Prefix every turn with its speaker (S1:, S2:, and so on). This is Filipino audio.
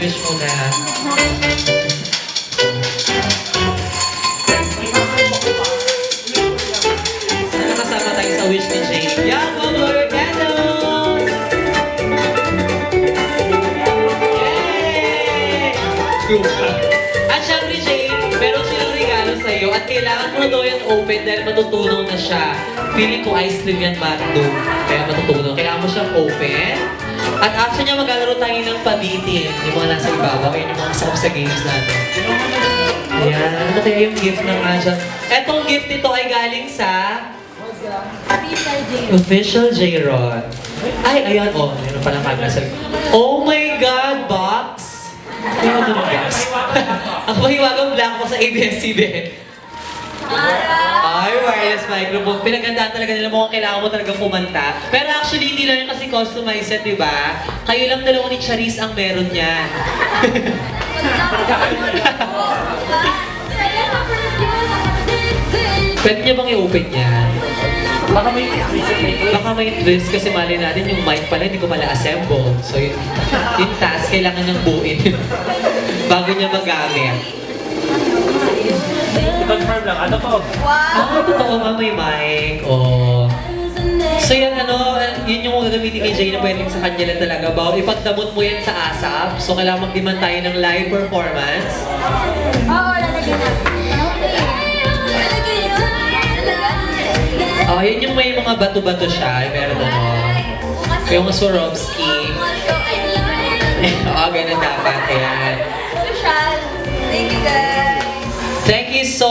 S1: wish mo na. Sana kasama tayo sa wish ni Jane. Yan, Mama Organo! Yay! At syempre, Jane, meron silang regalo sa'yo at kailangan mo na daw yan open dahil matutunaw na siya. Feeling ko ice cream yan, Mando. Kaya matutunaw. Kailangan mo siyang open. At after niya, maglalaro tayo ng pabitin. Yung mga nasa ibabaw. Yan yung mga sarap sa games natin. Ayan. Ano kaya yung gift ng Aja? Etong gift nito ay galing sa Official J-Ron. Ay, ayan. Oh, meron palang camera sa... Oh my God, box! Ano yung box? Ang mahiwagang black box sa ABS-CBN. Ay, wireless microphone. Pinagandaan talaga nila mo kung kailangan mo talaga kumanta. Pero actually, hindi lang yun kasi customized yan, di ba? Kayo lang dalawa ni Charis ang meron niyan. Pwede niya bang i-open yan? Baka may twist kasi mali natin yung mic pala, hindi ko pala assemble. So yung task, kailangan niyang buuin bago niya magamit.
S2: Confirm lang, ano po?
S1: Ah, totoo nga may mic. Oh. So yan yun yung gagamitin kay Jay na pwedeng sa kanya lang talaga. Bawal ipagdamot mo yan sa ASAP. So kailangan mag-demand tayo ng live performance.
S3: Oo, lalagyan natin.
S1: Oh, yun yung may mga bato-bato siya. Meron yung Swarovski. Oo, ganun dapat. Ayan.
S3: Social. Thank you guys.